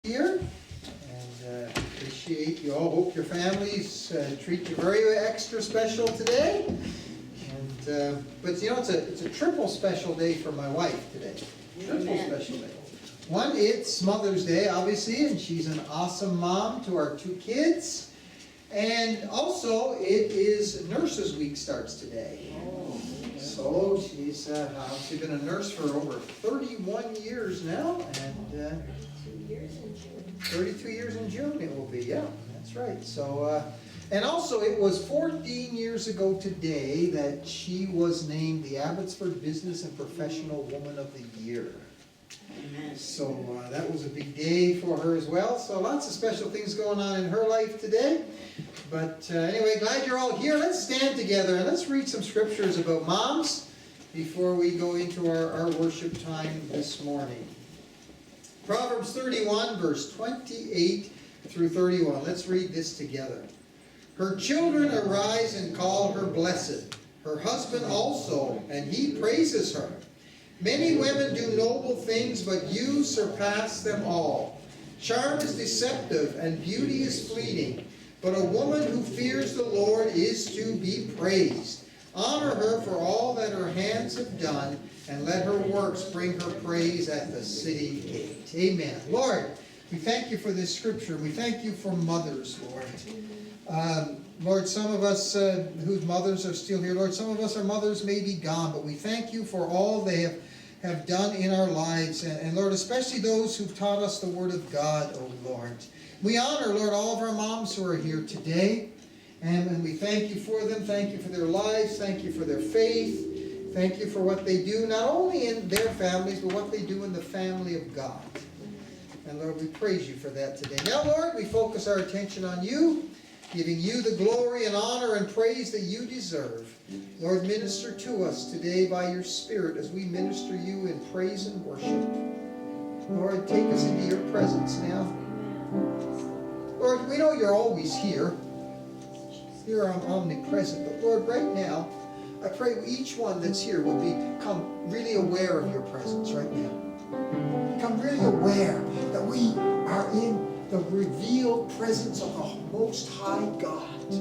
Here, and appreciate you all. Hope your families treat you very extra special today. And but you know, it's a triple special day for my wife today. Triple special day. One, it's Mother's Day, obviously, and she's an awesome mom to our two kids. And also, it is Nurses Week starts today. So she's obviously been a nurse for over 31 years now, and 32 years in June it will be, yeah, that's right. So, and also it was 14 years ago today that she was named the Abbotsford Business and Professional Woman of the Year. Amen. So that was a big day for her as well. So lots of special things going on in her life today. But anyway, glad you're all here. Let's stand together and let's read some scriptures about moms before we go into our worship time this morning. Proverbs 31, verse 28 through 31. Let's read this together. Her children arise and call her blessed, her husband also, and he praises her. Many women do noble things, but you surpass them all. Charm is deceptive, and beauty is fleeting, but a woman who fears the Lord is to be praised. Honor her for all that her hands have done, and let her works bring her praise at the city gate. Amen. Lord, we thank you for this scripture. We thank you for mothers, Lord. Lord, some of us whose mothers are still here, Lord, some of us, our mothers may be gone, but we thank you for all they have done in our lives. And Lord, especially those who've taught us the Word of God, oh Lord. We honor, Lord, all of our moms who are here today. And we thank you for them. Thank you for their lives. Thank you for their faith. Thank you for what they do, not only in their families, but what they do in the family of God. And Lord, we praise you for that today. Now, Lord, we focus our attention on you, giving you the glory and honor and praise that you deserve. Lord, minister to us today by your Spirit as we minister you in praise and worship. Lord, take us into your presence now. Lord, we know you're always here. You're omnipresent. But Lord, right now, I pray each one that's here will become really aware of your presence right now. Become really aware that we are in the revealed presence of the Most High God.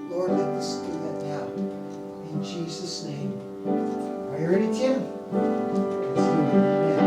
Lord, let us do that now. In Jesus' name. Are you ready, Tim? Let's do it.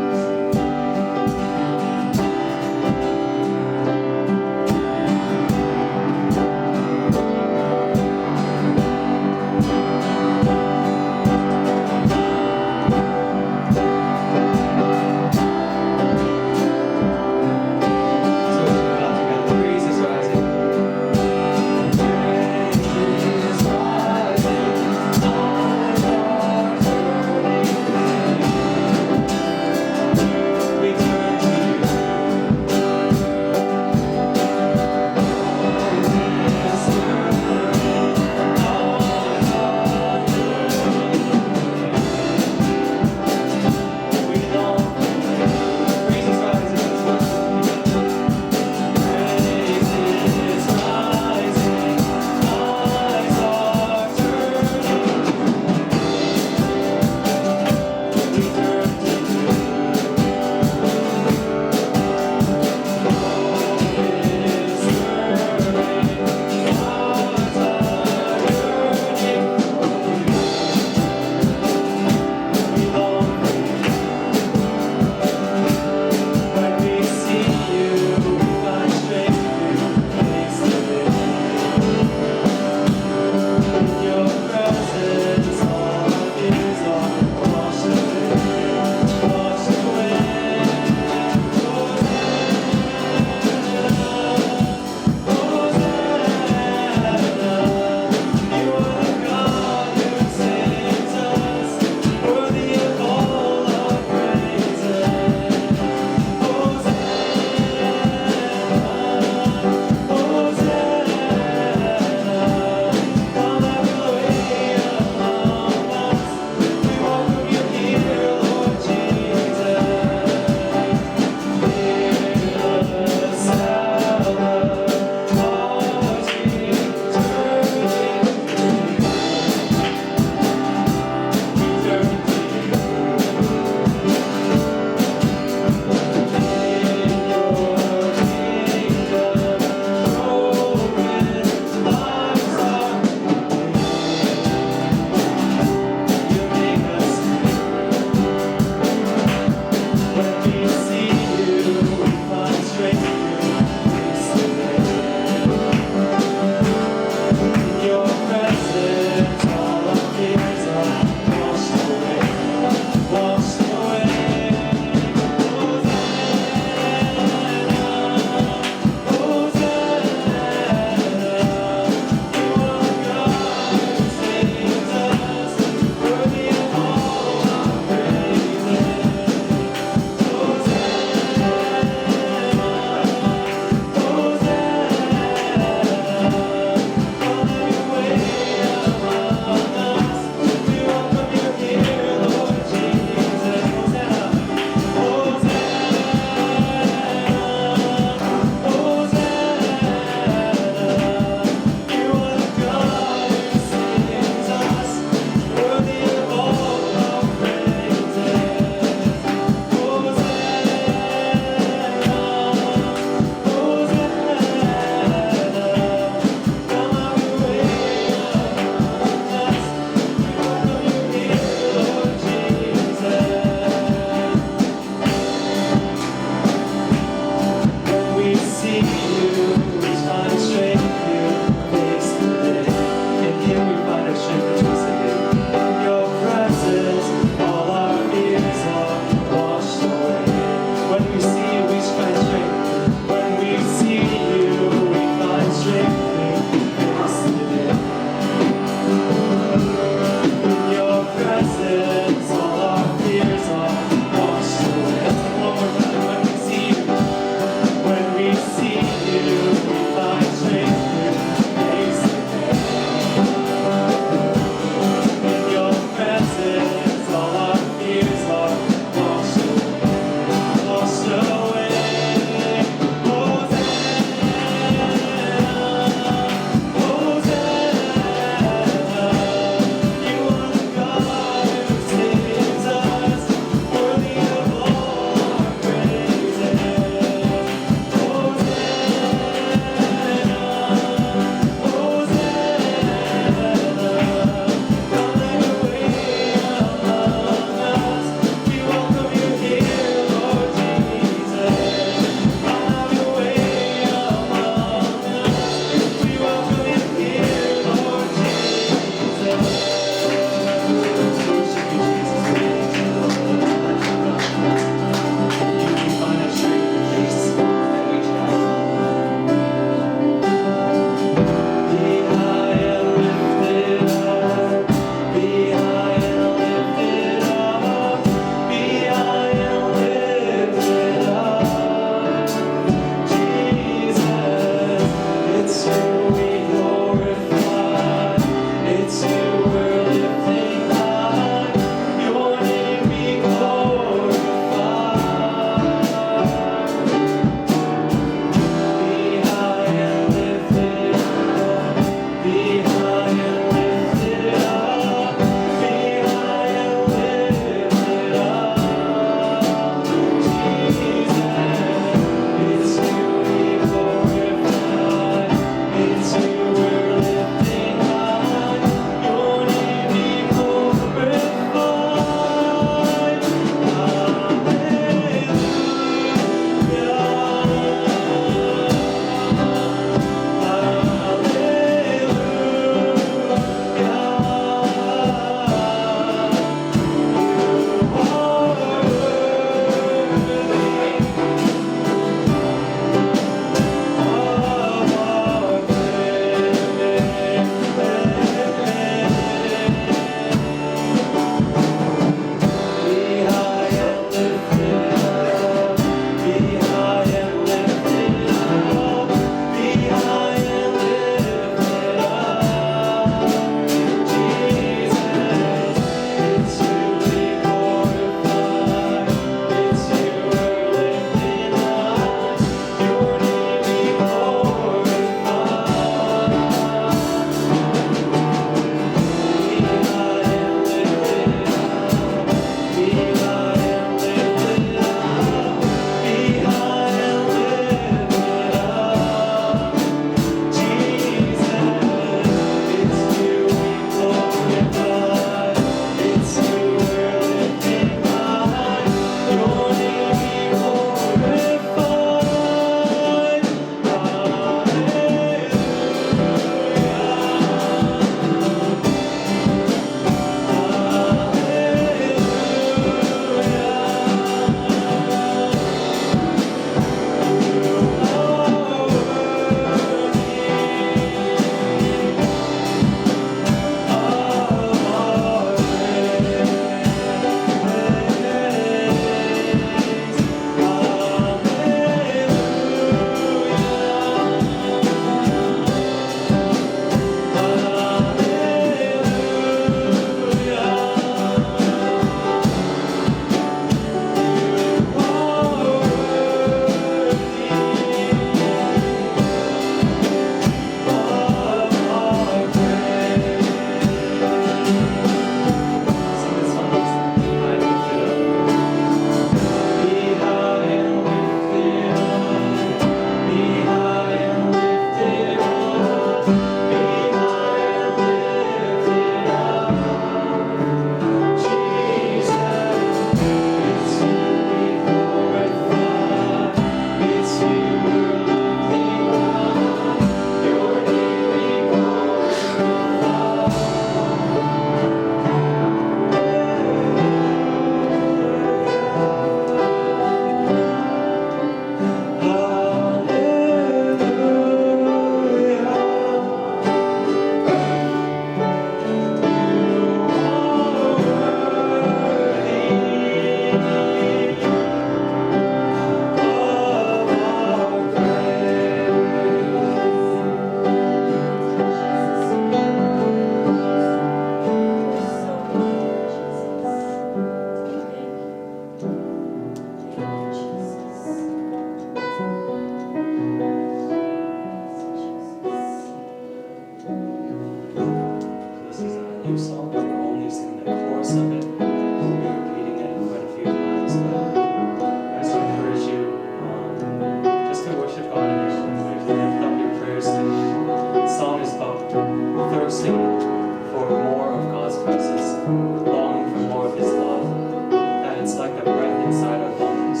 have breath inside our lungs.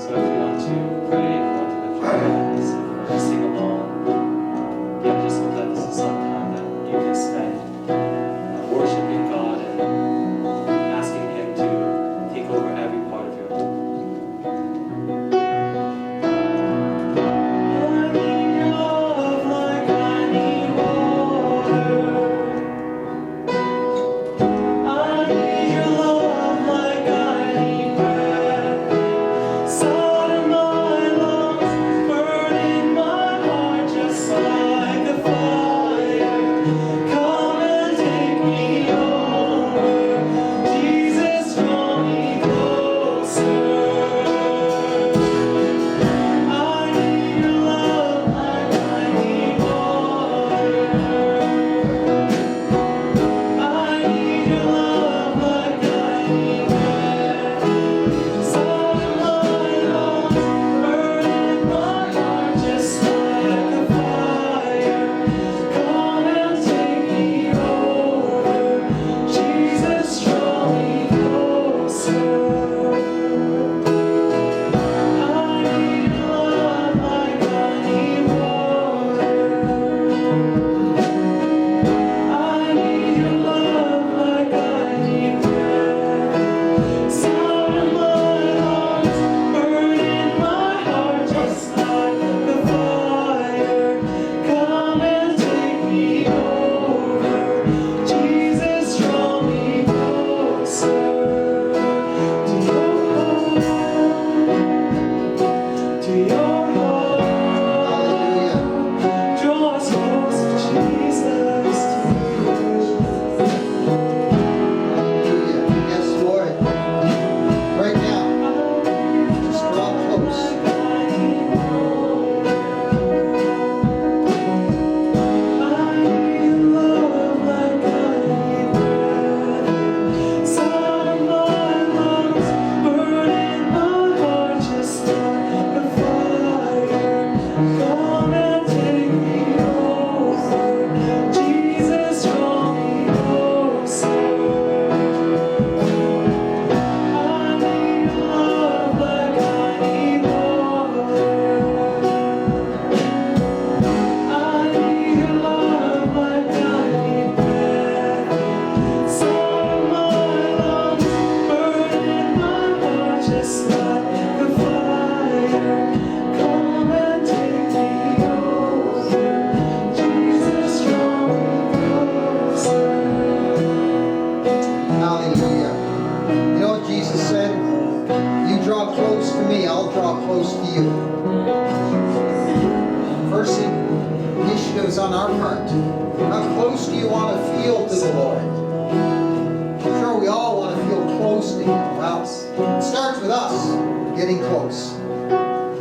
So if you want to pray, if you want to lift your hands, if you want to sing along, yeah, just hope that this is some time that you can spend worshiping God and asking Him to take over every part of your life. On our part. How close do you want to feel to the Lord? I'm sure we all want to feel close to Him. Well, it starts with us getting close.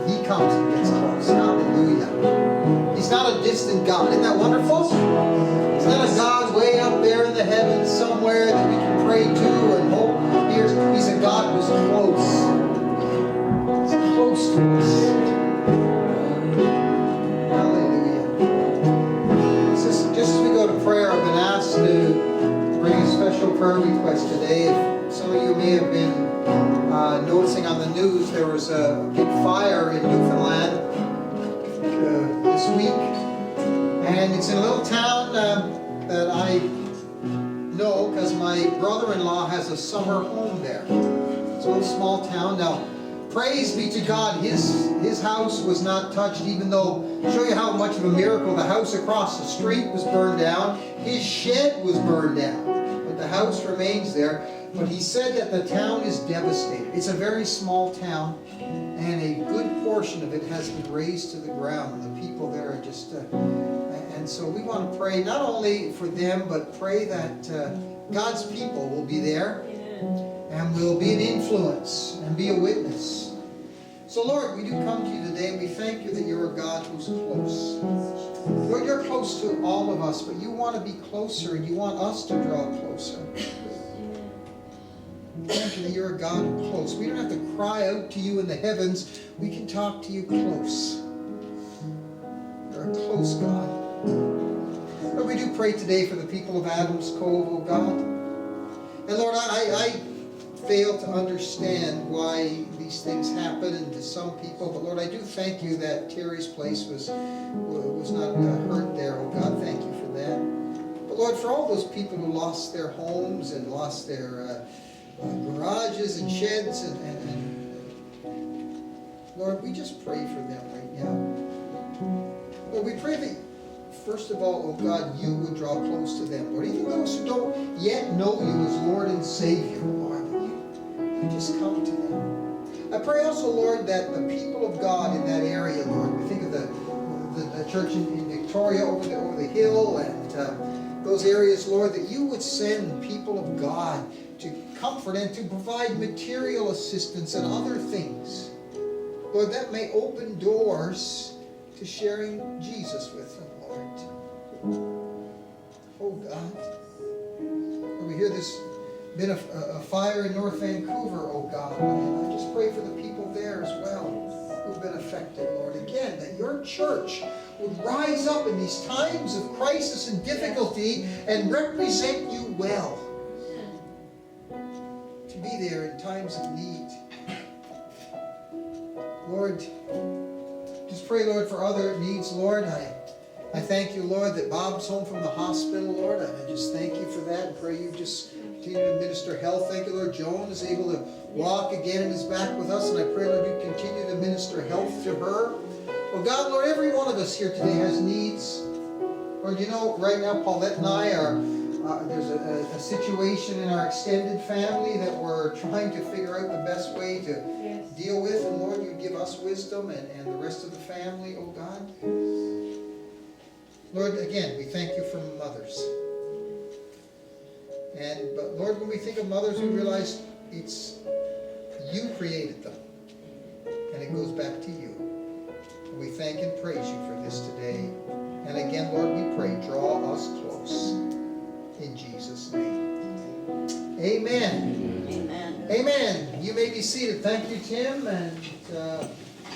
He comes and gets close. Hallelujah. He's not a distant God. Isn't that wonderful? He's not a God way up there in the heavens somewhere that we can pray to and hope. He's a God who's close. He's close to us. Prayer, I've been asked to bring a special prayer request today. If some of you may have been noticing on the news, there was a big fire in Newfoundland this week, and it's in a little town that I know because my brother-in-law has a summer home there. It's a little small town. Now, praise be to God, his house was not touched, even though, I'll show you how much of a miracle, the house across the street was burned down. His shed was burned down, but the house remains there. But he said that the town is devastated. It's a very small town, and a good portion of it has been razed to the ground. The people there are just... and so we want to pray not only for them, but pray that God's people will be there and will be an influence and be a witness. So Lord, we do come to you today, and we thank you that you're a God who's close. Lord, you're close to all of us, but you want to be closer, and you want us to draw closer. Thank you that you're a God who's close. We don't have to cry out to you in the heavens. We can talk to you close. You're a close God. Lord, we do pray today for the people of Adams Cove, oh God. And Lord, I fail to understand why these things happen and to some people. But Lord, I do thank you that Terry's place was not hurt there. Oh God, thank you for that. But Lord, for all those people who lost their homes and lost their garages and sheds and Lord, we just pray for them right now. Lord, we pray that, first of all, oh God, you would draw close to them. Lord, even those who don't yet know you as Lord and Savior, Lord, that you just come to them. I pray also, Lord, that the people of God in that area, Lord, we think of the church in Victoria over the hill and those areas, Lord, that you would send people of God to comfort and to provide material assistance and other things. Lord, that may open doors to sharing Jesus with them, Lord. Oh God. We hear there's been a fire in North Vancouver, oh God. And I just pray for the people there as well who've been affected, Lord. Again, that your church would rise up in these times of crisis and difficulty and represent you well. To be there in times of need. Lord, just pray, Lord, for other needs, Lord. I thank you, Lord, that Bob's home from the hospital, Lord. I just thank you for that and pray you just continue to minister health. Thank you, Lord. Joan is able to walk again and is back with us, and I pray, Lord, you continue to minister health to her. Oh God, Lord, every one of us here today has needs. Lord, you know, right now, Paulette and I are, there's a situation in our extended family that we're trying to figure out the best way to deal with, and Lord, you give us wisdom and the rest of the family, oh God. Lord, again, we thank you for mothers. But Lord, when we think of mothers, we realize it's you created them, and it goes back to you. And we thank and praise you for this today. And again, Lord, we pray, draw us close. In Jesus' name. Amen. Amen. Amen. You may be seated. Thank you, Tim, and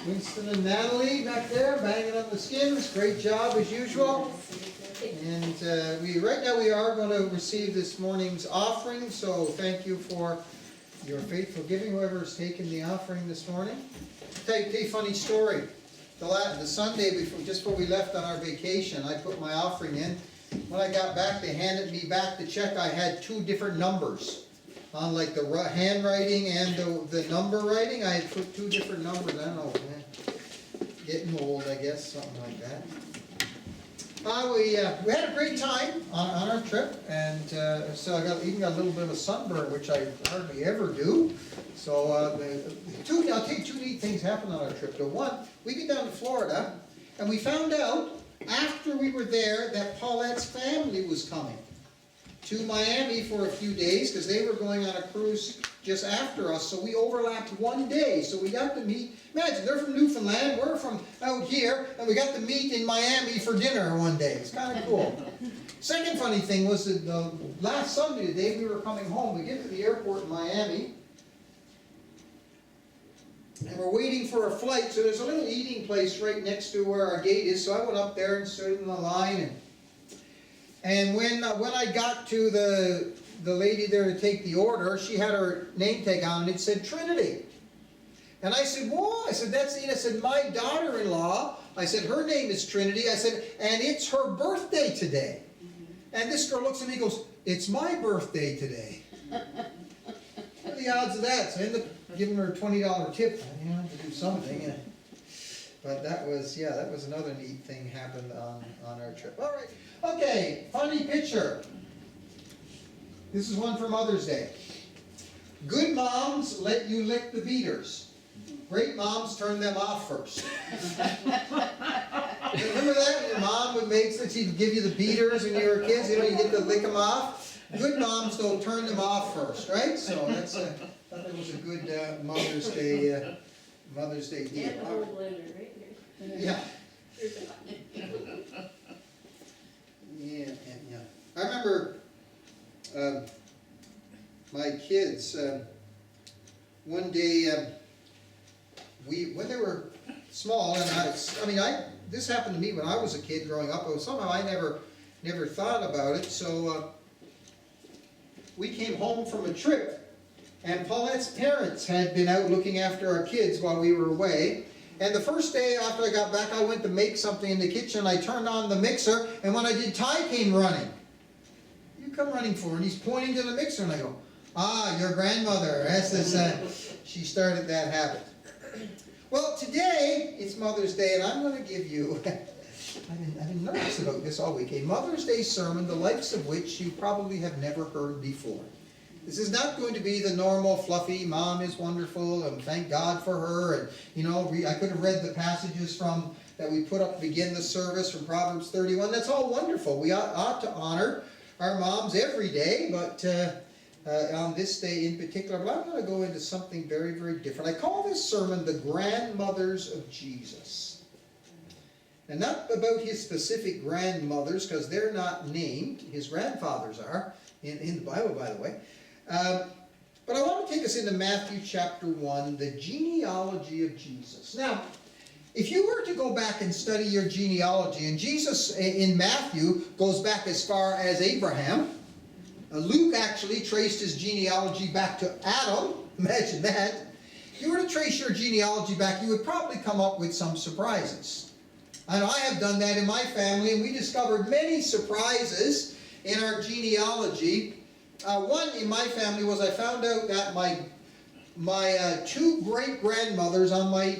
Winston and Natalie back there banging on the skins. Great job as usual. And right now we are going to receive this morning's offering. So thank you for your faithful giving, whoever has taken the offering this morning. Tell you a funny story. The Sunday just before we left on our vacation, I put my offering in. When I got back, they handed me back the check. I had two different numbers on, like the handwriting and the number writing. I had put two different numbers. I don't know, man. Getting old, I guess, something like that. We had a great time on our trip, and so I even got a little bit of a sunburn, which I hardly ever do. So I'll tell you two neat things happened on our trip. The one, we get down to Florida, and we found out after we were there that Paulette's family was coming to Miami for a few days because they were going on a cruise just after us. So we overlapped one day. So we got to meet. Imagine, they're from Newfoundland, we're from out here, and we got to meet in Miami for dinner one day. It's kind of cool. Second funny thing was that the last Sunday, the day we were coming home, we get to the airport in Miami, and we're waiting for a flight. So there's a little eating place right next to where our gate is. So I went up there and stood in the line. And when I got to the lady there to take the order, she had her name tag on, and it said Trinity. And I said, whoa. I said, that's it. I said, my daughter-in-law, I said, her name is Trinity. I said, and it's her birthday today. And this girl looks at me and goes, it's my birthday today. What are the odds of that? So I ended up giving her a $20 tip, to do something. But that was another neat thing happened on our trip. All right. Okay, funny picture. This is one for Mother's Day. Good moms let you lick the beaters. Great moms turn them off first. Remember that? Your mom would make so she'd give you the beaters when you were kids. You get to lick them off. Good moms don't turn them off first, right? So I thought that was a good Mother's Day deal. And the whole blender right here. Yeah. Yeah. I remember my kids one day when they were small, and this happened to me when I was a kid growing up. Somehow I never thought about it. So we came home from a trip, And Paulette's parents had been out looking after our kids while we were away. And the first day after I got back, I went to make something in the kitchen. I turned on the mixer, and when I did, Ty came running. You come running for? And he's pointing to the mixer, and I go, "Ah, your grandmother." She started that habit. Well, today, it's Mother's Day, and I'm going to give you, I've been nervous about this all week, a Mother's Day sermon, the likes of which you probably have never heard before. This is not going to be the normal, fluffy, Mom is wonderful, and thank God for her, and, I could have read the passages that we put up to begin the service from Proverbs 31. That's all wonderful. We ought to honor our moms every day, but on this day in particular. But I'm going to go into something very, very different. I call this sermon The Grandmothers of Jesus. And not about his specific grandmothers, because they're not named. His grandfathers are, in the Bible, by the way. But I want to take us into Matthew chapter 1, the genealogy of Jesus. Now, if you were to go back and study your genealogy, and Jesus in Matthew goes back as far as Abraham. Luke actually traced his genealogy back to Adam. Imagine that. If you were to trace your genealogy back, you would probably come up with some surprises. And I have done that in my family, and we discovered many surprises in our genealogy. One in my family was I found out that my two great-grandmothers on my,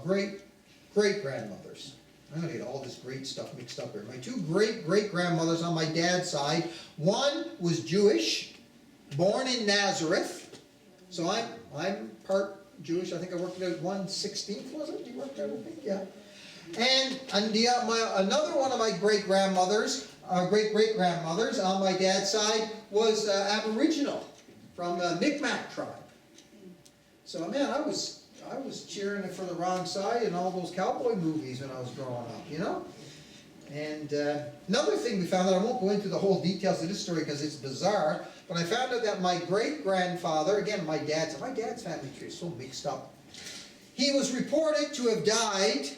great-great-grandmothers. I'm going to get all this great stuff mixed up here. My two great-great-grandmothers on my dad's side, one was Jewish, born in Nazareth. So I'm part Jewish. I think I worked out 1/16, was it? You worked out, I think? Yeah. And another one of my great-grandmothers, great-great-grandmothers on my dad's side was Aboriginal from the Mi'kmaq tribe. So, man, I was cheering for the wrong side in all those cowboy movies when I was growing up, And another thing we found out, I won't go into the whole details of this story because it's bizarre, but I found out that my great-grandfather, again, my dad's family tree is so mixed up. He was reported to have died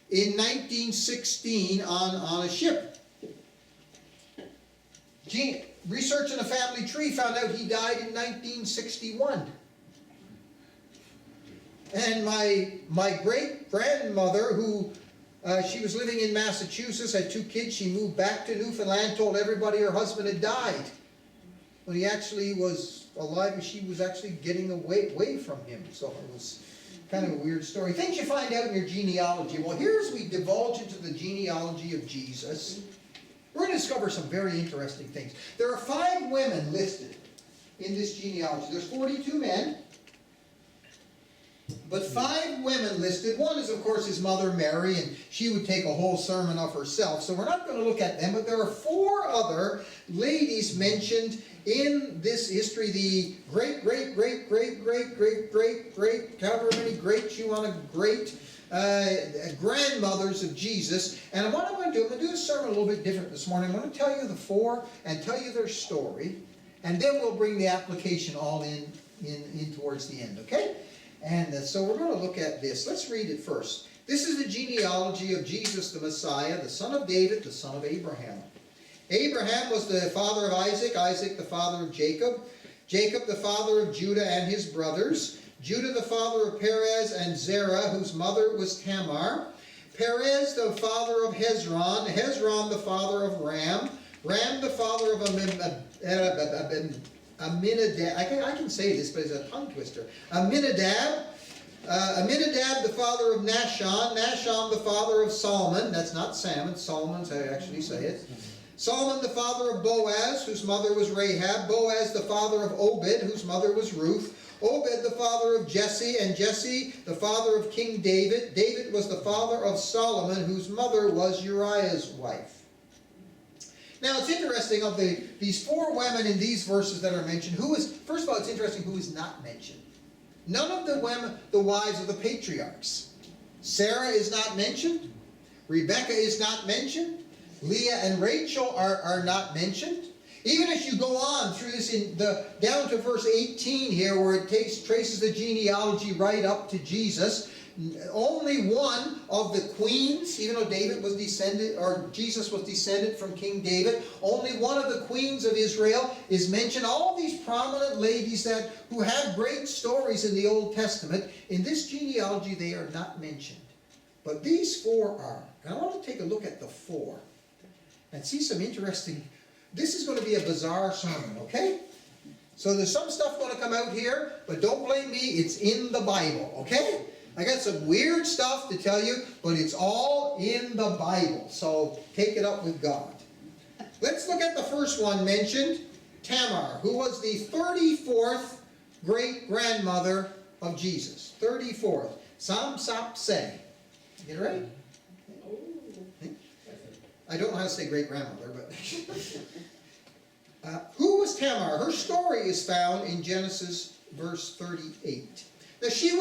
in 1916 on a ship. Researching a family tree found out he died in 1961. And my great-grandmother, who she was living in Massachusetts, had 2 kids, she moved back to Newfoundland, told everybody her husband had died. When he actually was alive, and she was actually getting away from him. So it was kind of a weird story. Things you find out in your genealogy. Well, here as we divulge into the genealogy of Jesus, we're going to discover some very interesting things. There are 5 women listed in this genealogy. There's 42 men, but 5 women listed. One is, of course, his mother Mary, and she would take a whole sermon of herself. So we're not going to look at them, but there are 4 other ladies mentioned in this history, the great, however many greats you want to grandmothers of Jesus. And what I'm going to do, I'm going to do a sermon a little bit different this morning. I'm going to tell you the 4 and tell you their story, and then we'll bring the application all in towards the end, okay? And so we're going to look at this. Let's read it first. This is the genealogy of Jesus the Messiah, the son of David, the son of Abraham. Abraham was the father of Isaac, Isaac the father of Jacob, Jacob the father of Judah and his brothers, Judah the father of Perez and Zerah, whose mother was Tamar, Perez the father of Hezron, Hezron the father of Ram, Ram the father of Aminadab. I can say this, but it's a tongue twister. Aminadab the father of Nahshon, Nahshon the father of Solomon. That's not Salmon, Solomon's how you actually say it. Solomon the father of Boaz, whose mother was Rahab, Boaz the father of Obed, whose mother was Ruth, Obed the father of Jesse, and Jesse the father of King David. David was the father of Solomon, whose mother was Uriah's wife. Now it's interesting, of these 4 women in these verses that are mentioned, first of all, it's interesting who is not mentioned. None of the wives of the patriarchs. Sarah is not mentioned. Rebecca is not mentioned. Leah and Rachel are not mentioned. Even as you go on through this, down to verse 18 here, where it traces the genealogy right up to Jesus, only one of the queens, even though David was descended, or Jesus was descended from King David, only one of the queens of Israel is mentioned. All these prominent ladies who have great stories in the Old Testament, in this genealogy they are not mentioned. But these four are. And I want to take a look at the four and see some interesting. This is going to be a bizarre sermon, okay? So there's some stuff going to come out here, but don't blame me, it's in the Bible, okay? I got some weird stuff to tell you, but it's all in the Bible. So take it up with God. Let's look at the first one mentioned, Tamar, who was the 34th great-grandmother of Jesus. 34th. Sam Sap Se. Get it right? I don't know how to say great-grandmother, but... who was Tamar? Her story is found in Genesis verse 38. Now she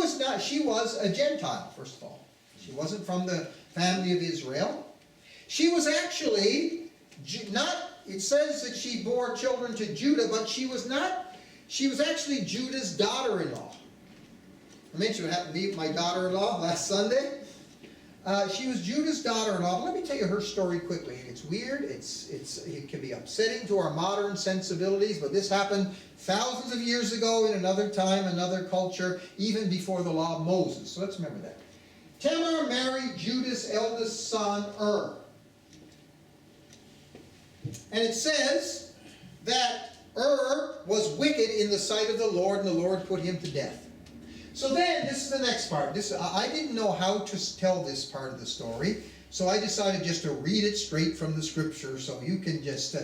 was a Gentile, first of all. She wasn't from the family of Israel. She was actually it says that she bore children to Judah, but she was actually Judah's daughter-in-law. I mentioned what happened to me with my daughter-in-law last Sunday. She was Judah's daughter-in-law. Let me tell you her story quickly. It's weird. It can be upsetting to our modern sensibilities, but this happened thousands of years ago in another time, another culture, even before the law of Moses. So let's remember that. Tamar married Judah's eldest son, And it says that was wicked in the sight of the Lord, and the Lord put him to death. So then, this is the next part. I didn't know how to tell this part of the story, so I decided just to read it straight from the scripture, so you can just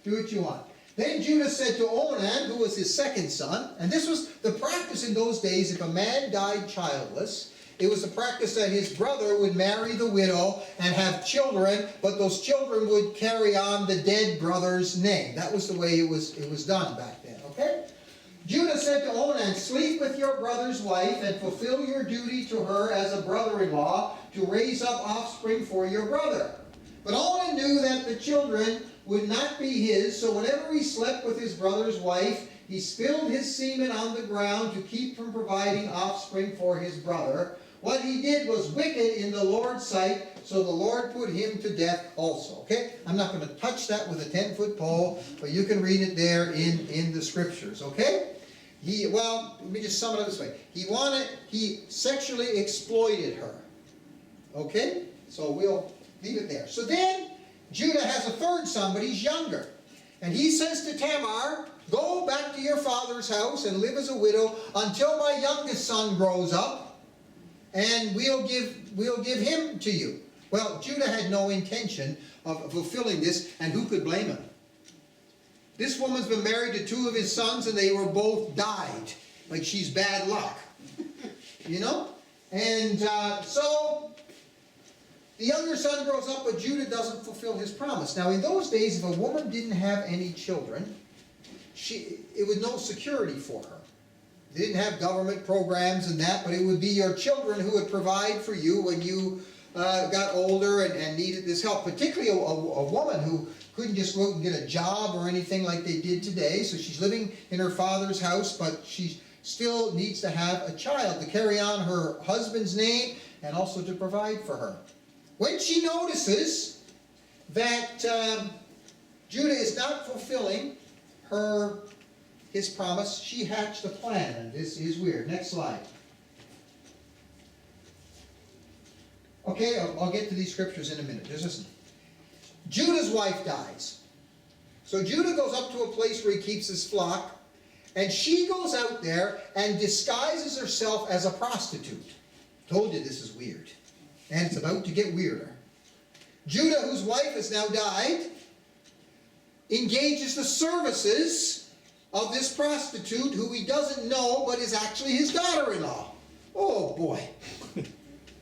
do what you want. Then Judah said to Onan, who was his second son, and this was the practice in those days, if a man died childless, it was the practice that his brother would marry the widow and have children, but those children would carry on the dead brother's name. That was the way it was done back then, okay? Judah said to Onan, sleep with your brother's wife and fulfill your duty to her as a brother-in-law to raise up offspring for your brother. But Onan knew that the children would not be his, so whenever he slept with his brother's wife, he spilled his semen on the ground to keep from providing offspring for his brother. What he did was wicked in the Lord's sight, so the Lord put him to death also. Okay? I'm not going to touch that with a 10-foot pole, but you can read it there in the scriptures. Okay? Let me just sum it up this way. He sexually exploited her. Okay? So we'll leave it there. So then, Judah has a third son, but he's younger. And he says to Tamar, go back to your father's house and live as a widow until my youngest son grows up, and we'll give him to you. Well, Judah had no intention of fulfilling this, and who could blame him? This woman's been married to two of his sons, and they were both died. Like she's bad luck. You know? And so the younger son grows up, but Judah doesn't fulfill his promise. Now, in those days, if a woman didn't have any children, it was no security for her. They didn't have government programs and that, but it would be your children who would provide for you when you got older and needed this help. Particularly a woman who couldn't just go out and get a job or anything like they did today. So she's living in her father's house, but she still needs to have a child to carry on her husband's name and also to provide for her. When she notices that Judah is not fulfilling his promise, she hatched a plan, and this is weird. Next slide. Okay, I'll get to these scriptures in a minute. Just listen. Judah's wife dies. So Judah goes up to a place where he keeps his flock, and she goes out there and disguises herself as a prostitute. Told you this is weird. And it's about to get weirder. Judah, whose wife has now died, engages the services of this prostitute who he doesn't know but is actually his daughter-in-law. Oh boy.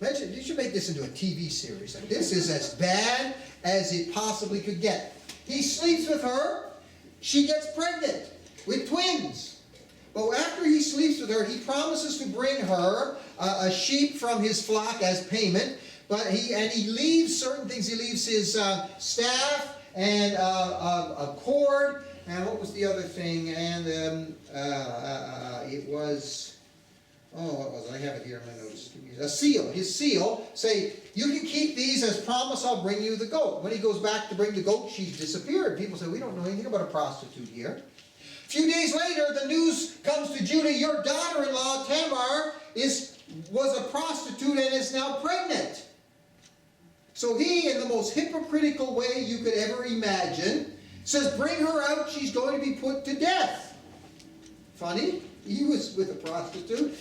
Imagine, you should make this into a TV series. Like, this is as bad as it possibly could get. He sleeps with her. She gets pregnant with twins. But after he sleeps with her, he promises to bring her a sheep from his flock as payment. But he leaves certain things. He leaves his staff and a cord. And what was the other thing? And it was what was it? I have it here in my notes. A seal, his seal, say, you can keep these as promise, I'll bring you the goat. When he goes back to bring the goat, she's disappeared. People say, we don't know anything about a prostitute here. A few days later, the news comes to Judah, your daughter-in-law, Tamar, was a prostitute and is now pregnant. So he, in the most hypocritical way you could ever imagine, says, bring her out, she's going to be put to death. Funny, he was with a prostitute.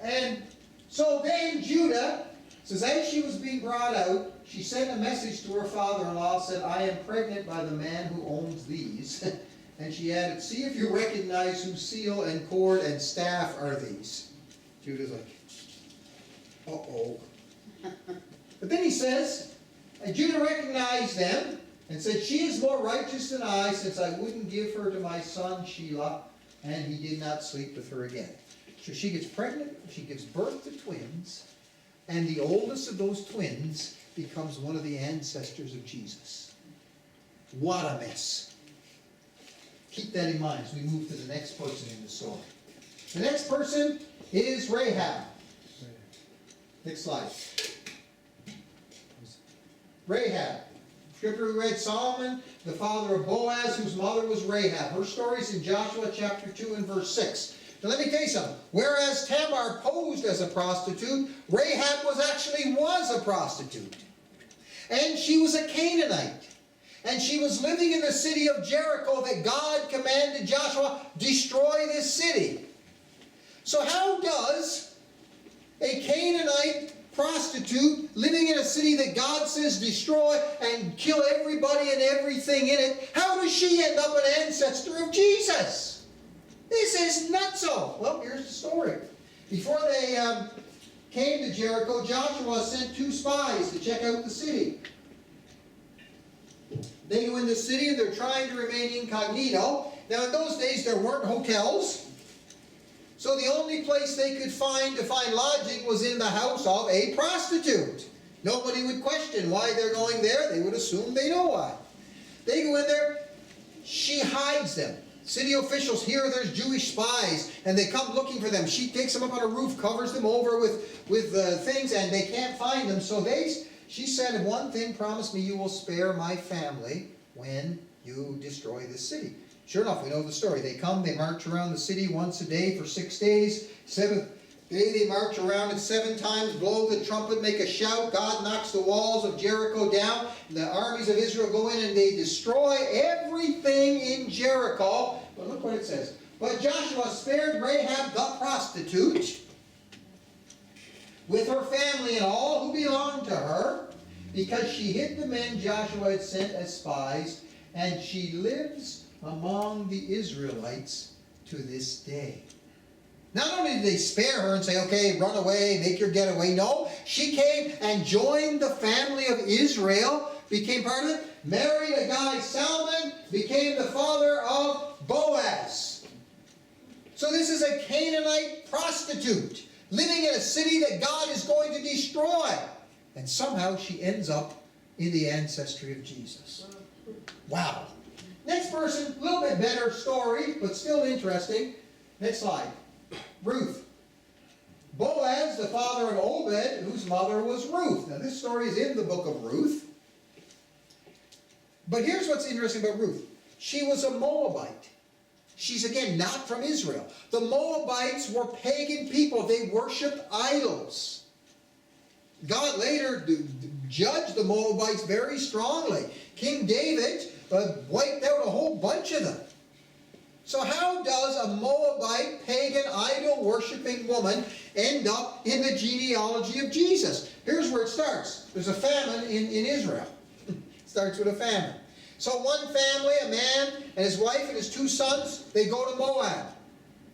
And so then Judah says, as she was being brought out, she sent a message to her father-in-law, said, I am pregnant by the man who owns these. And she added, see if you recognize whose seal and cord and staff are these. Judah's like, uh-oh. But then he says, and Judah recognized them and said, she is more righteous than I, since I wouldn't give her to my son Shelah, and he did not sleep with her again. So she gets pregnant, she gives birth to twins, and the oldest of those twins becomes one of the ancestors of Jesus. What a mess. Keep that in mind as we move to the next person in the story. The next person is Rahab. Next slide. Rahab. Scripture we read, Solomon, the father of Boaz, whose mother was Rahab. Her story is in Joshua chapter 2 and verse 6. Now let me tell you something. Whereas Tamar posed as a prostitute, Rahab was a prostitute. And she was a Canaanite. And she was living in the city of Jericho that God commanded Joshua, destroy this city. So how does a Canaanite prostitute living in a city that God says destroy and kill everybody and everything in it, how does she end up an ancestor of Jesus? This is nutso. Well, here's the story. Before they came to Jericho, Joshua sent 2 spies to check out the city. They go in the city and they're trying to remain incognito. Now in those days there weren't hotels. So the only place they could find to find lodging was in the house of a prostitute. Nobody would question why they're going there. They would assume they know why. They go in there. She hides them. City officials hear there's Jewish spies and they come looking for them. She takes them up on a roof, covers them over with things, and they can't find them. So she said, one thing, promise me you will spare my family when you destroy this city. Sure enough, we know the story. They come, they march around the city once a day for 6 days. 7th day they march around it 7 times, blow the trumpet, make a shout. God knocks the walls of Jericho down. The armies of Israel go in and they destroy everything in Jericho. But look what it says. But Joshua spared Rahab the prostitute with her family and all who belonged to her, because she hid the men Joshua had sent as spies, and she lives among the Israelites to this day. Not only did they spare her and say, okay, run away, make your getaway. No, she came and joined the family of Israel, became part of it, married a guy, Salmon, became the father of Boaz. So this is a Canaanite prostitute living in a city that God is going to destroy. And somehow she ends up in the ancestry of Jesus. Wow. Next person, a little bit better story, but still interesting. Next slide. Ruth. Boaz, the father of Obed, whose mother was Ruth. Now this story is in the book of Ruth. But here's what's interesting about Ruth. She was a Moabite. She's, again, not from Israel. The Moabites were pagan people. They worshipped idols. God later judged the Moabites very strongly. King David wiped out a whole bunch of them. So how does a Moabite, pagan, idol-worshipping woman end up in the genealogy of Jesus? Here's where it starts. There's a famine in Israel. It starts with a famine. So one family, a man and his wife and his 2 sons, they go to Moab.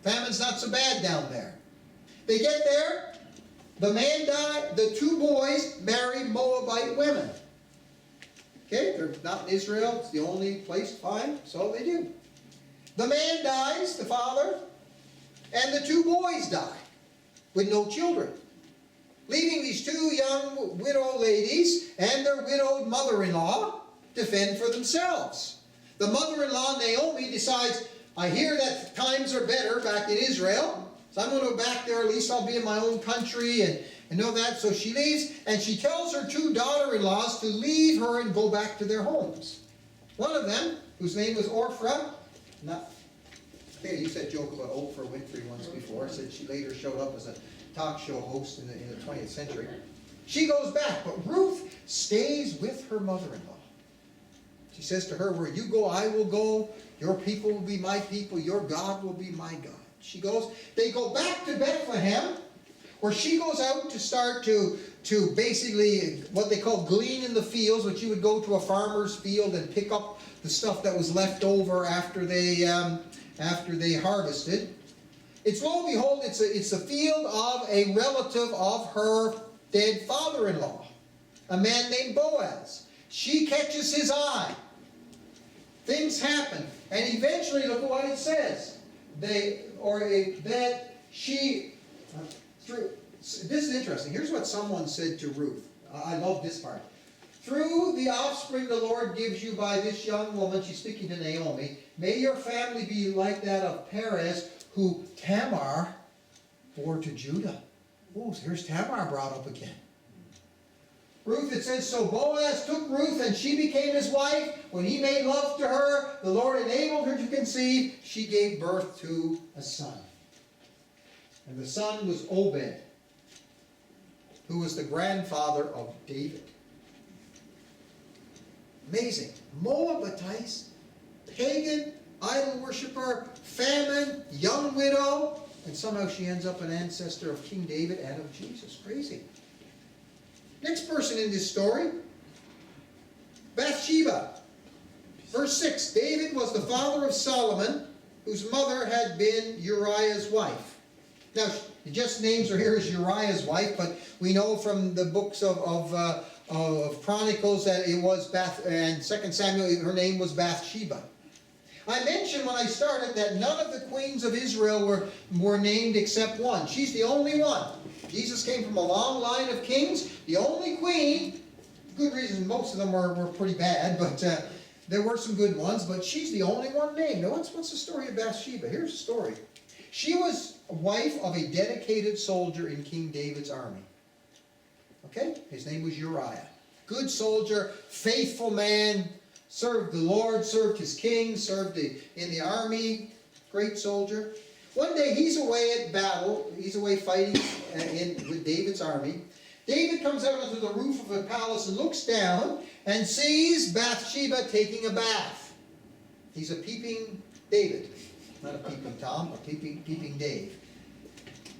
Famine's not so bad down there. They get there, the man died, the 2 boys marry Moabite women. Okay, they're not in Israel, it's the only place to find, so they do. The man dies, the father, and the 2 boys die with no children, leaving these 2 young widow ladies and their widowed mother-in-law to fend for themselves. The mother-in-law, Naomi, decides, I hear that times are better back in Israel, So I'm going to go back there, at least I'll be in my own country and know that. So she leaves, and she tells her two daughter-in-laws to leave her and go back to their homes. One of them, whose name was Orpha, I think I used that joke about Oprah Winfrey once before, said she later showed up as a talk show host in the 20th century. She goes back, but Ruth stays with her mother-in-law. She says to her, where you go, I will go. Your people will be my people. Your God will be my God. She goes, they go back to Bethlehem, where she goes out to start to basically what they call glean in the fields, which you would go to a farmer's field and pick up the stuff that was left over after they harvested. It's lo and behold, it's a field of a relative of her dead father-in-law, a man named Boaz. She catches his eye. Things happen, and eventually, look at what it says. This is interesting. Here's what someone said to Ruth. I love this part. Through the offspring the Lord gives you by this young woman, she's speaking to Naomi, may your family be like that of Perez, who Tamar bore to Judah. Oh, so here's Tamar brought up again. Ruth, it says, so Boaz took Ruth and she became his wife. When he made love to her, the Lord enabled her to conceive. She gave birth to a son. And the son was Obed, who was the grandfather of David. Amazing. Moabitites, pagan, idol worshiper, famine, young widow, and somehow she ends up an ancestor of King David and of Jesus. Crazy. Next person in this story, Bathsheba. Verse 6, David was the father of Solomon, whose mother had been Uriah's wife. Now, it just names her here as Uriah's wife, but we know from the books of Chronicles that it was and 2 Samuel, her name was Bathsheba. I mentioned when I started that none of the queens of Israel were named except one. She's the only one. Jesus came from a long line of kings. The only queen, good reason most of them were pretty bad, but there were some good ones, but she's the only one named. Now what's the story of Bathsheba? Here's the story. She was a wife of a dedicated soldier in King David's army. Okay? His name was Uriah. Good soldier, faithful man, served the Lord, served his king, served in the army, great soldier. One day he's away at battle, he's away fighting with David's army. David comes out onto the roof of a palace and looks down and sees Bathsheba taking a bath. He's a peeping David. Not a peeping Tom, a peeping Dave.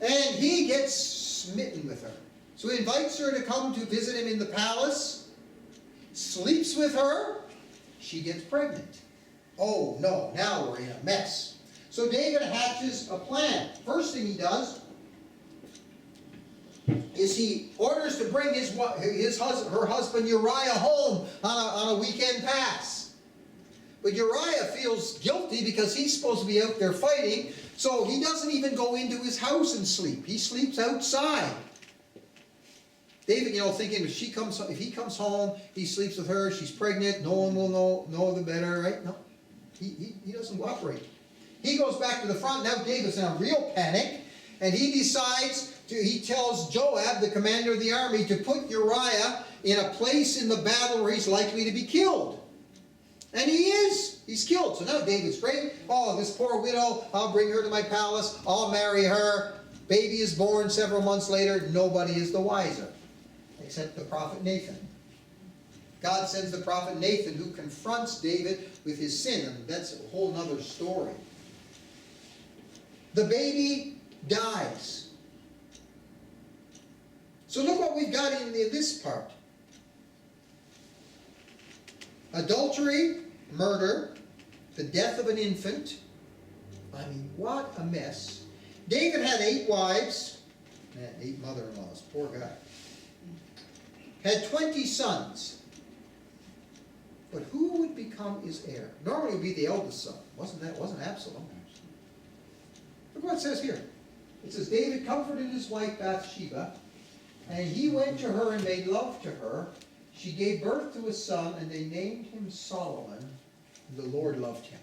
And he gets smitten with her. So he invites her to come to visit him in the palace, sleeps with her, she gets pregnant. Oh no, now we're in a mess. So David hatches a plan. First thing he does is he orders to bring her husband Uriah home on a weekend pass. But Uriah feels guilty because he's supposed to be out there fighting, so he doesn't even go into his house and sleep. He sleeps outside. David, thinking if he comes home, he sleeps with her, she's pregnant, no one will know the better, right? No, he doesn't cooperate. He goes back to the front. Now David's in a real panic, and he tells Joab, the commander of the army, to put Uriah in a place in the battle where he's likely to be killed. And he is. He's killed. So now David's great. Oh, this poor widow, I'll bring her to my palace. I'll marry her. Baby is born several months later. Nobody is the wiser, except the prophet Nathan. God sends the prophet Nathan, who confronts David with his sin. And that's a whole other story. The baby dies. So look what we've got in this part. Adultery, murder, the death of an infant. I mean, what a mess. David had 8 wives. Man, 8 mother-in-laws. Poor guy. Had 20 sons. But who would become his heir? Normally it would be the eldest son. Wasn't Absalom? Look what it says here. It says, David comforted his wife Bathsheba, and he went to her and made love to her. She gave birth to a son, and they named him Solomon, and the Lord loved him.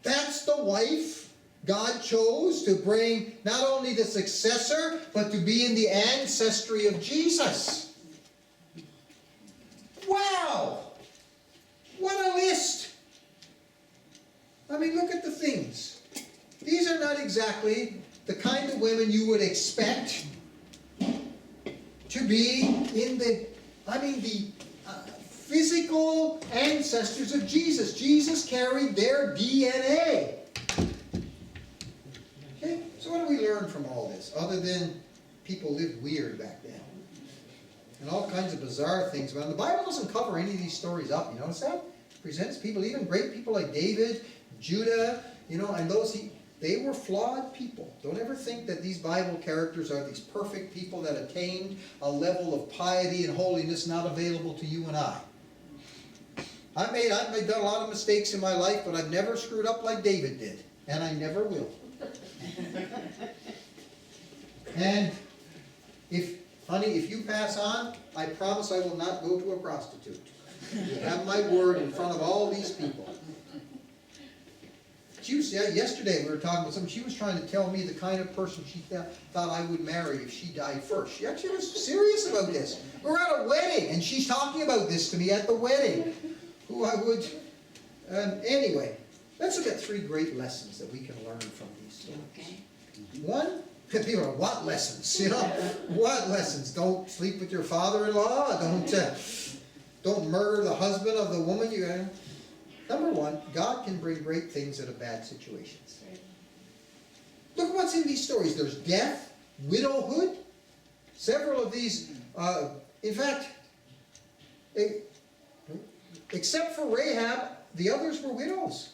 That's the wife God chose to bring not only the successor, but to be in the ancestry of Jesus. Wow! What a list! I mean, look at the things. These are not exactly the kind of women you would expect to be in the physical ancestors of Jesus. Jesus carried their DNA. Okay, so what do we learn from all this, other than people lived weird back then? And all kinds of bizarre things. Well, the Bible doesn't cover any of these stories up, you notice that? It presents people, even great people like David, Judah, and those, they were flawed people. Don't ever think that these Bible characters are these perfect people that attained a level of piety and holiness not available to you and I. I've done a lot of mistakes in my life, but I've never screwed up like David did. And I never will. And if you pass on, I promise I will not go to a prostitute. You have my word in front of all these people. Yesterday we were talking with someone, she was trying to tell me the kind of person she thought I would marry if she died first. She actually was serious about this. We're at a wedding, and she's talking about this to me at the wedding. Who I would... anyway, let's look at 3 great lessons that we can learn from these stories. Okay. One, people are, what lessons? What lessons? Don't sleep with your father-in-law. Don't murder the husband of the woman you... Number 1, God can bring great things out of bad situations. Look at what's in these stories. There's death, widowhood. Several of these, in fact, except for Rahab, the others were widows.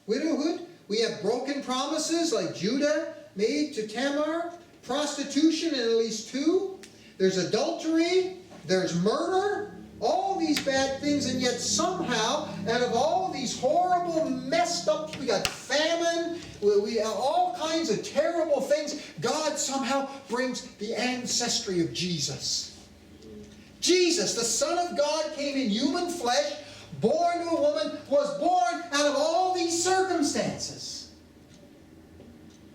Widowhood. We have broken promises like Judah made to Tamar. Prostitution in at least 2. There's adultery. There's murder. All these bad things, and yet somehow, out of all these horrible, messed up, we got famine, we have all kinds of terrible things, God somehow brings the ancestry of Jesus. Jesus, the Son of God, came in human flesh, born to a woman, was born out of all these circumstances.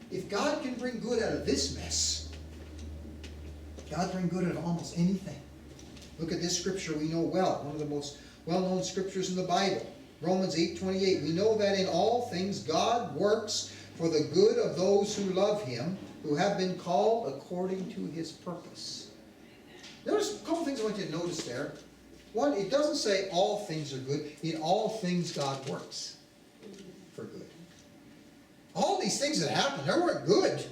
If God can bring good out of this mess, God can bring good out of almost anything. Look at this scripture we know well, one of the most well-known scriptures in the Bible. Romans 8:28. We know that in all things God works for the good of those who love Him, who have been called according to His purpose. Notice a couple things I want you to notice there. One, it doesn't say all things are good. In all things God works for good. All these things that happened, they weren't good.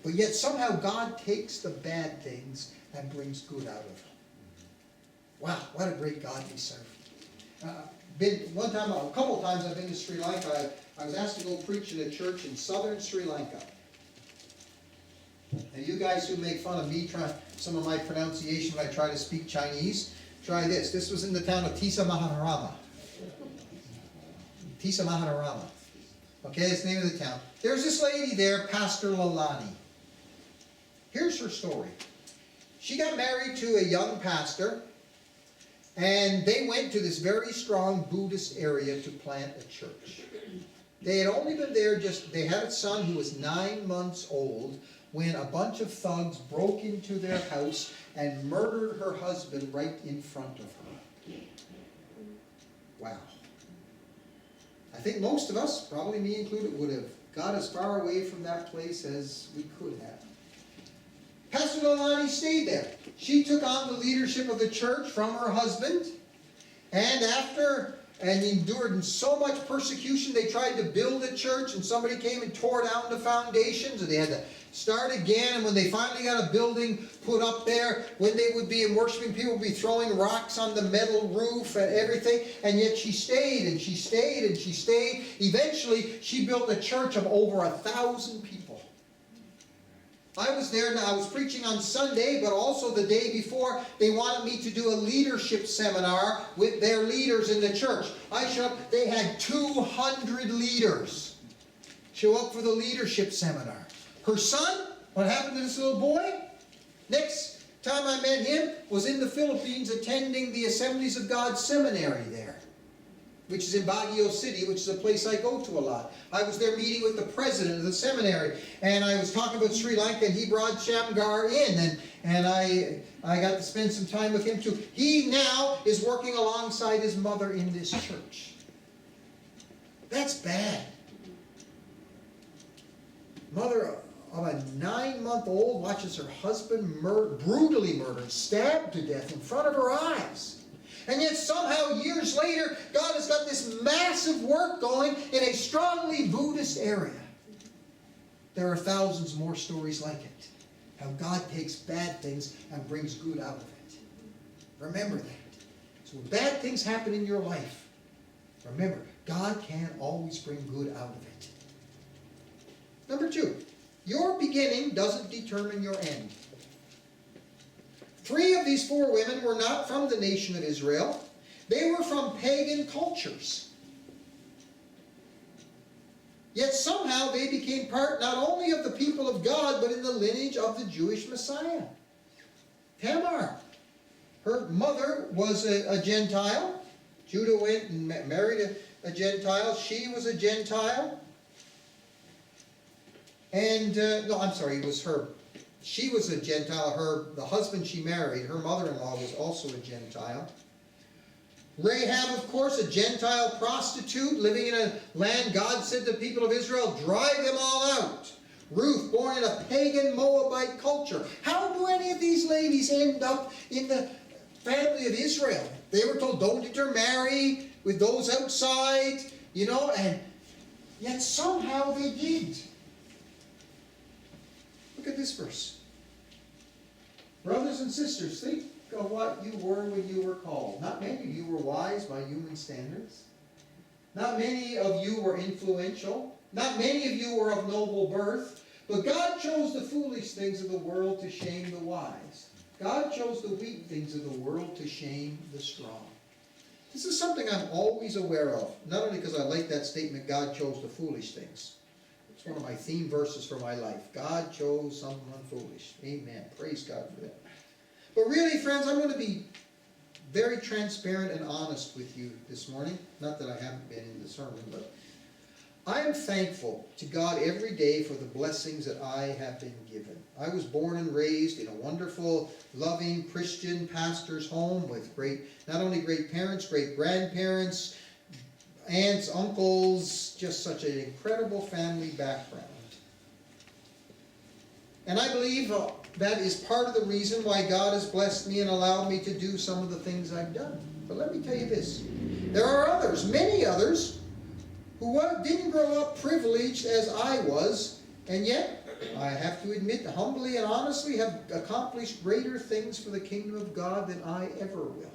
But yet somehow God takes the bad things and brings good out of them. Wow, what a great God we serve. A couple of times I've been to Sri Lanka. I was asked to go preach in a church in southern Sri Lanka. And you guys who make fun of me, some of my pronunciation when I try to speak Chinese, try this. This was in the town of Tisa Mahanarama. Tisa Mahanarama. Okay, that's the name of the town. There's this lady there, Pastor Lalani. Here's her story. She got married to a young pastor, and they went to this very strong Buddhist area to plant a church. They had only been there they had a son who was 9 months old when a bunch of thugs broke into their house and murdered her husband right in front of her. Wow. I think most of us, probably me included, would have got as far away from that place as we could have. Pastor Lalani stayed there. She took on the leadership of the church from her husband, and endured so much persecution, they tried to build a church, and somebody came and tore down the foundations, and they had to start again. And when they finally got a building put up there, when they would be worshiping, people would be throwing rocks on the metal roof and everything, and yet she stayed, and she stayed, and she stayed. Eventually, she built a church of over 1,000 people. I was there, and I was preaching on Sunday, but also the day before, they wanted me to do a leadership seminar with their leaders in the church. I showed up, they had 200 leaders show up for the leadership seminar. Her son, what happened to this little boy? Next time I met him was in the Philippines attending the Assemblies of God seminary there. which is in Baguio City, which is a place I go to a lot. I was there meeting with the president of the seminary, and I was talking about Sri Lanka, and he brought Shamgar in, and I got to spend some time with him too. He now is working alongside his mother in this church. That's bad. Mother of a 9-month-old watches her husband brutally murdered, stabbed to death in front of her eyes. And yet somehow, years later, God has got this massive work going in a strongly Buddhist area. There are thousands more stories like it. How God takes bad things and brings good out of it. Remember that. So when bad things happen in your life, remember, God can always bring good out of it. Number 2, your beginning doesn't determine your end. 3 of these 4 women were not from the nation of Israel. They were from pagan cultures. Yet somehow they became part not only of the people of God, but in the lineage of the Jewish Messiah. Tamar, her mother was a Gentile. Judah went and married a Gentile. She was a Gentile. And, it was her. She was a Gentile. The husband she married, her mother-in-law, was also a Gentile. Rahab, of course, a Gentile prostitute living in a land God said to the people of Israel, drive them all out. Ruth, born in a pagan Moabite culture. How do any of these ladies end up in the family of Israel? They were told, don't intermarry with those outside, and yet somehow they did. Look at this verse. Brothers and sisters, think of what you were when you were called. Not many of you were wise by human standards. Not many of you were influential. Not many of you were of noble birth. But God chose the foolish things of the world to shame the wise. God chose the weak things of the world to shame the strong. This is something I'm always aware of. Not only because I like that statement, God chose the foolish things. It's one of my theme verses for my life. God chose someone foolish. Amen. Praise God for that. But really, friends, I'm going to be very transparent and honest with you this morning. Not that I haven't been in the sermon, but I am thankful to God every day for the blessings that I have been given. I was born and raised in a wonderful, loving Christian pastor's home with not only great parents, great grandparents, aunts, uncles, just such an incredible family background. And I believe that is part of the reason why God has blessed me and allowed me to do some of the things I've done. But let me tell you this. There are others, many others, who didn't grow up privileged as I was, and yet, I have to admit, humbly and honestly, have accomplished greater things for the kingdom of God than I ever will.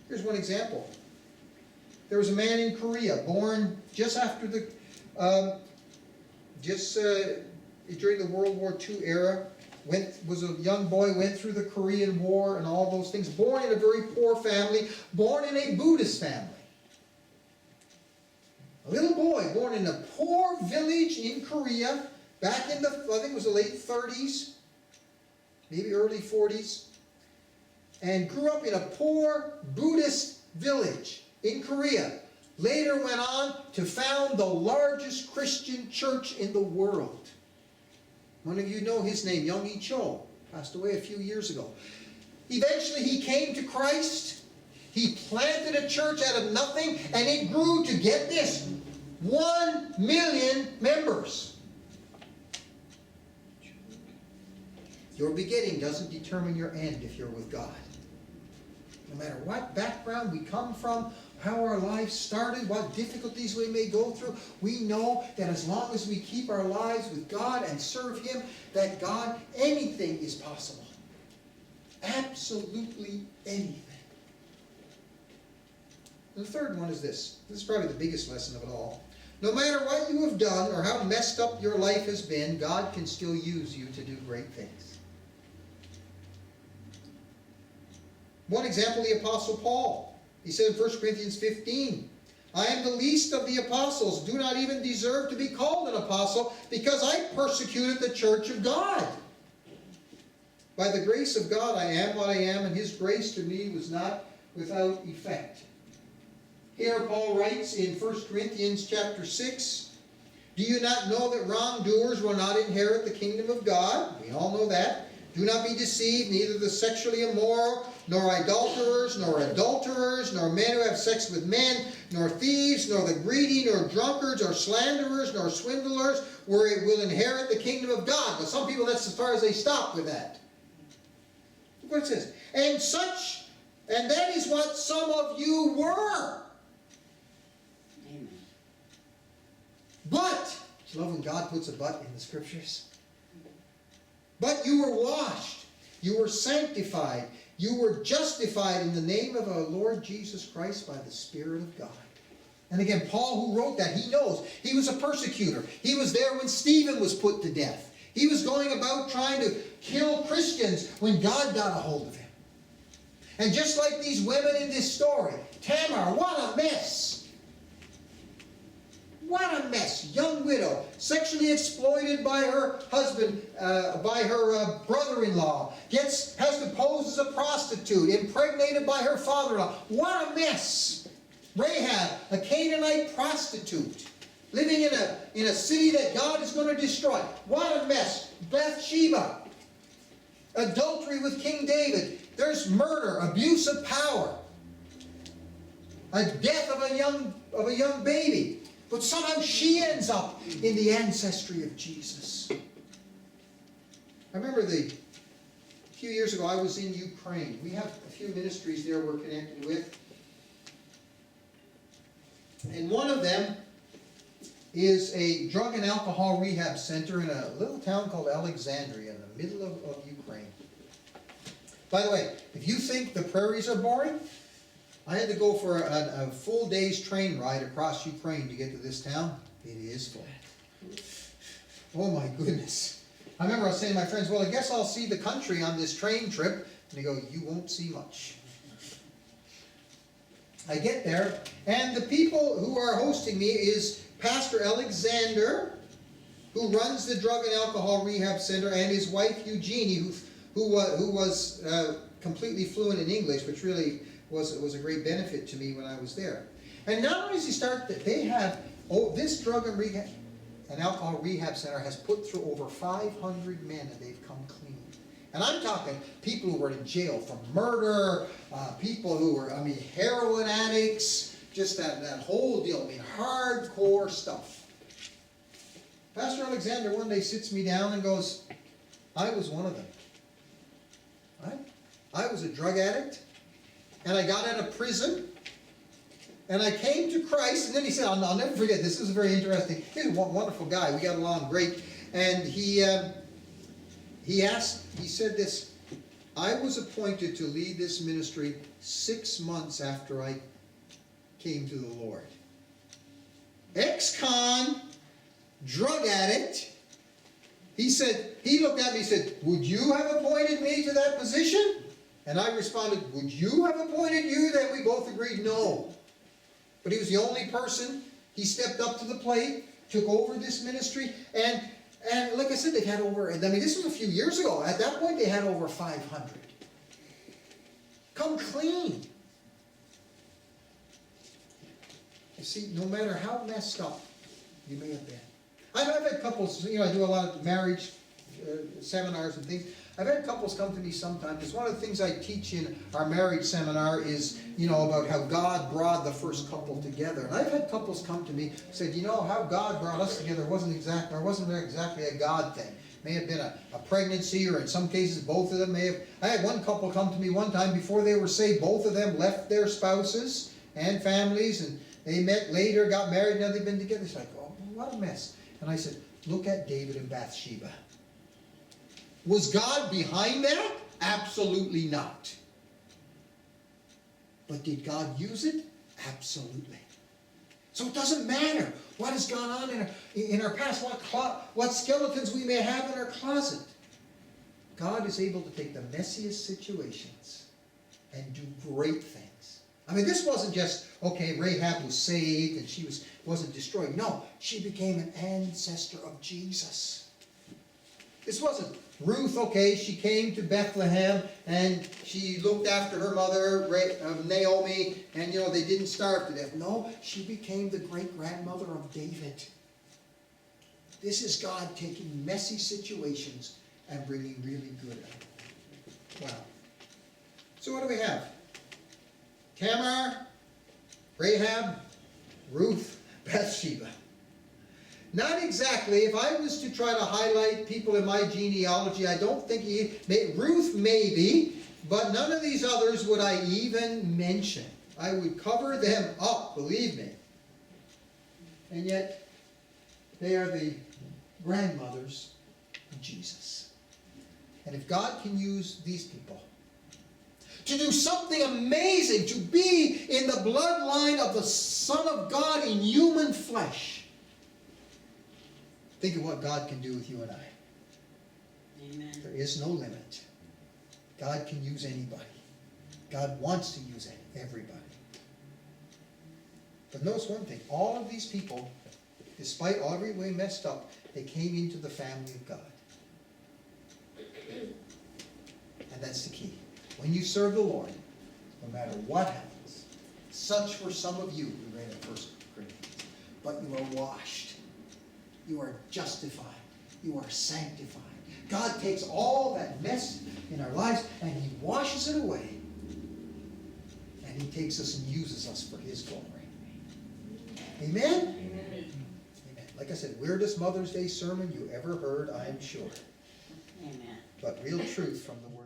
Here's one example. There was a man in Korea, born just after during the World War II era, was a young boy, went through the Korean War and all those things, born in a very poor family, born in a Buddhist family. A little boy born in a poor village in Korea, back in I think it was the late 30s, maybe early 40s, and grew up in a poor Buddhist village in Korea. Later went on to found the largest Christian church in the world. One of you know his name, Young-E Cho, passed away a few years ago. Eventually he came to Christ. He planted a church out of nothing, and it grew to, get this, 1 million members. Your beginning doesn't determine your end if you're with God. No matter what background we come from, how our lives started, what difficulties we may go through, we know that as long as we keep our lives with God and serve Him, that God, anything is possible. Absolutely anything. And the third one is this. This is probably the biggest lesson of it all. No matter what you have done or how messed up your life has been, God can still use you to do great things. One example, the Apostle Paul. He said in 1 Corinthians 15, I am the least of the apostles, do not even deserve to be called an apostle, because I persecuted the church of God. By the grace of God I am what I am, and His grace to me was not without effect. Here Paul writes in 1 Corinthians chapter 6, do you not know that wrongdoers will not inherit the kingdom of God? We all know that. Do not be deceived, neither the sexually immoral, nor idolaters, nor adulterers, nor men who have sex with men, nor thieves, nor the greedy, nor drunkards, or slanderers, nor swindlers, will inherit the kingdom of God. But some people, that's as far as they stop with that. Look what it says. And that is what some of you were. Amen. But, I love when God puts a but in the scriptures. But you were washed, you were sanctified, you were justified in the name of our Lord Jesus Christ by the Spirit of God. And again, Paul, who wrote that, he knows. He was a persecutor. He was there when Stephen was put to death. He was going about trying to kill Christians when God got a hold of him. And just like these women in this story, Tamar, what a mess. What a mess. Young widow, sexually exploited by her husband, by her brother-in-law, has to pose as a prostitute, impregnated by her father-in-law. What a mess. Rahab, a Canaanite prostitute, living in a city that God is going to destroy. What a mess. Bathsheba, adultery with King David. There's murder, abuse of power, a death of a young baby. But somehow she ends up in the ancestry of Jesus. I remember a few years ago I was in Ukraine. We have a few ministries there we're connected with. And one of them is a drug and alcohol rehab center in a little town called Alexandria in the middle of Ukraine. By the way, if you think the prairies are boring, I had to go for a full day's train ride across Ukraine to get to this town. It is full. Oh my goodness. I remember I was saying to my friends, well, I guess I'll see the country on this train trip. And they go, you won't see much. I get there, and the people who are hosting me is Pastor Alexander, who runs the drug and alcohol rehab center, and his wife Eugenie, who was completely fluent in English, which really was a great benefit to me when I was there. And not only does he start that they have, this drug and alcohol rehab center has put through over 500 men, and they've come clean. And I'm talking people who were in jail for murder, people who were, heroin addicts, just that whole deal. Hardcore stuff. Pastor Alexander one day sits me down and goes, I was one of them. I was a drug addict, and I got out of prison, and I came to Christ. And then he said, I'll never forget, this is very interesting. He's a wonderful guy. We got along great. And he said this, I was appointed to lead this ministry 6 months after I came to the Lord. Ex-con, drug addict. He looked at me and said, would you have appointed me to that position? And I responded, would you have appointed you? Then we both agreed no. But he was the only person. He stepped up to the plate, took over this ministry, and like I said, they've had over, this was a few years ago. At that point, they had over 500. Come clean. You see, no matter how messed up you may have been. I've had couples, I do a lot of marriage seminars and things. I've had couples come to me sometimes, because one of the things I teach in our marriage seminar is, about how God brought the first couple together. And I've had couples come to me and said, how God brought us together wasn't exactly a God thing. May have been a pregnancy, or in some cases both of them may have. I had one couple come to me one time before they were saved. Both of them left their spouses and families, and they met later, got married, now they've been together. It's like, oh, what a mess. And I said, look at David and Bathsheba. Was God behind that? Absolutely not. But did God use it? Absolutely. So it doesn't matter what has gone on in our past, what skeletons we may have in our closet. God is able to take the messiest situations and do great things. This wasn't just, okay, Rahab was saved and she wasn't destroyed. No, she became an ancestor of Jesus. This wasn't Ruth, okay, she came to Bethlehem and she looked after her mother, Naomi, and they didn't starve to death. No, she became the great-grandmother of David. This is God taking messy situations and bringing really good out. Wow. So what do we have? Tamar, Rahab, Ruth, Bathsheba. Not exactly. If I was to try to highlight people in my genealogy, I don't think Ruth maybe, but none of these others would I even mention. I would cover them up, believe me. And yet, they are the grandmothers of Jesus. And if God can use these people to do something amazing, to be in the bloodline of the Son of God in human flesh, think of what God can do with you and I. Amen. There is no limit. God can use anybody. God wants to use everybody. But notice one thing. All of these people, despite every way messed up, they came into the family of God. And that's the key. When you serve the Lord, no matter what happens, such were some of you, we read in 1 Corinthians, but you are washed. You are justified. You are sanctified. God takes all that mess in our lives and He washes it away. And He takes us and uses us for His glory. Amen? Amen. Amen. Like I said, weirdest Mother's Day sermon you ever heard, I am sure. Amen. But real truth from the Word.